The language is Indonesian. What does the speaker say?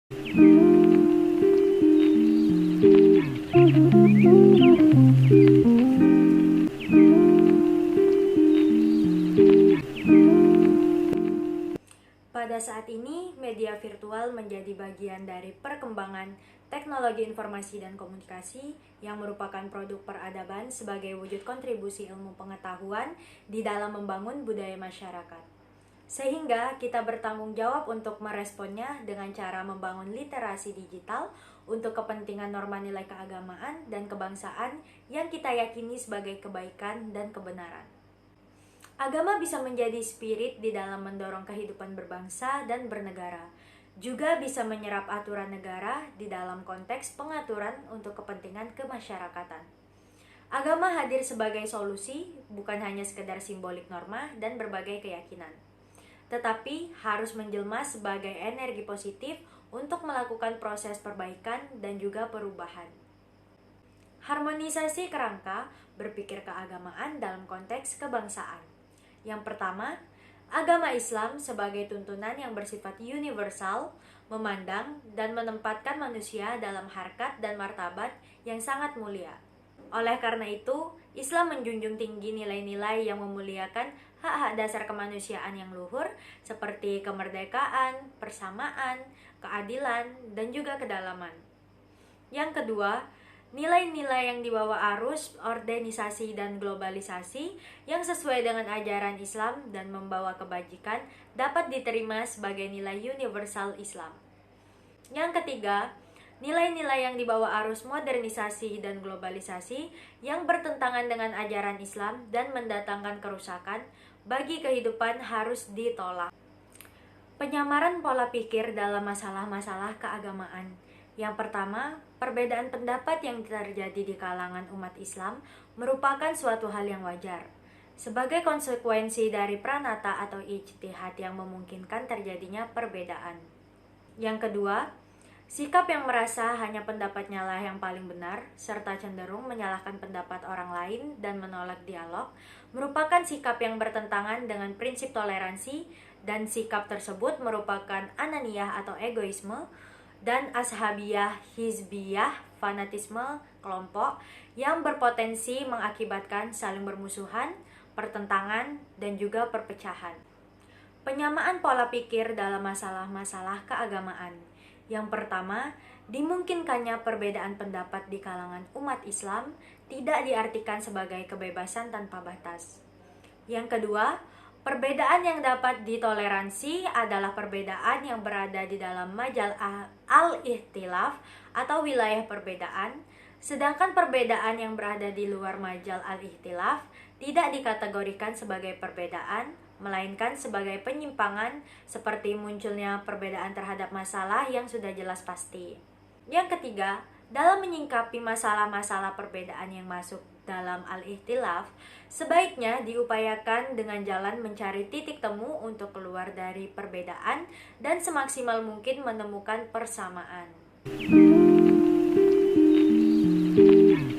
Pada saat ini, media virtual menjadi bagian dari perkembangan teknologi informasi dan komunikasi yang merupakan produk peradaban sebagai wujud kontribusi ilmu pengetahuan di dalam membangun budaya masyarakat. Sehingga kita bertanggung jawab untuk meresponnya dengan cara membangun literasi digital untuk kepentingan norma nilai keagamaan dan kebangsaan yang kita yakini sebagai kebaikan dan kebenaran. Agama bisa menjadi spirit di dalam mendorong kehidupan berbangsa dan bernegara. Juga bisa menyerap aturan negara di dalam konteks pengaturan untuk kepentingan kemasyarakatan. Agama hadir sebagai solusi, bukan hanya sekedar simbolik norma dan berbagai keyakinan, tetapi harus menjelma sebagai energi positif untuk melakukan proses perbaikan dan juga perubahan. Harmonisasi kerangka berpikir keagamaan dalam konteks kebangsaan. Yang pertama, agama Islam sebagai tuntunan yang bersifat universal, memandang dan menempatkan manusia dalam harkat dan martabat yang sangat mulia. Oleh karena itu, Islam menjunjung tinggi nilai-nilai yang memuliakan hak-hak dasar kemanusiaan yang luhur seperti kemerdekaan, persamaan, keadilan, dan juga kedalaman. Yang kedua, nilai-nilai yang dibawa arus organisasi dan globalisasi yang sesuai dengan ajaran Islam dan membawa kebajikan dapat diterima sebagai nilai universal Islam. Yang ketiga, nilai-nilai yang dibawa arus modernisasi dan globalisasi yang bertentangan dengan ajaran Islam dan mendatangkan kerusakan bagi kehidupan harus ditolak. Penyamaran pola pikir dalam masalah-masalah keagamaan. Yang pertama, perbedaan pendapat yang terjadi di kalangan umat Islam merupakan suatu hal yang wajar, sebagai konsekuensi dari pranata atau ijtihad yang memungkinkan terjadinya perbedaan. Yang kedua, sikap yang merasa hanya pendapatnya lah yang paling benar, serta cenderung menyalahkan pendapat orang lain dan menolak dialog, merupakan sikap yang bertentangan dengan prinsip toleransi, dan sikap tersebut merupakan ananiyah atau egoisme, dan ashabiyah, hizbiyah, fanatisme kelompok yang berpotensi mengakibatkan saling bermusuhan, pertentangan, dan juga perpecahan. Penyamaan pola pikir dalam masalah-masalah keagamaan. Yang pertama, dimungkinkannya perbedaan pendapat di kalangan umat Islam tidak diartikan sebagai kebebasan tanpa batas. Yang kedua, perbedaan yang dapat ditoleransi adalah perbedaan yang berada di dalam majal al-ihtilaf atau wilayah perbedaan, sedangkan perbedaan yang berada di luar majal al-ihtilaf tidak dikategorikan sebagai perbedaan, melainkan sebagai penyimpangan seperti munculnya perbedaan terhadap masalah yang sudah jelas pasti. Yang ketiga, dalam menyingkapi masalah-masalah perbedaan yang masuk dalam al-ihtilaf, sebaiknya diupayakan dengan jalan mencari titik temu untuk keluar dari perbedaan dan semaksimal mungkin menemukan persamaan.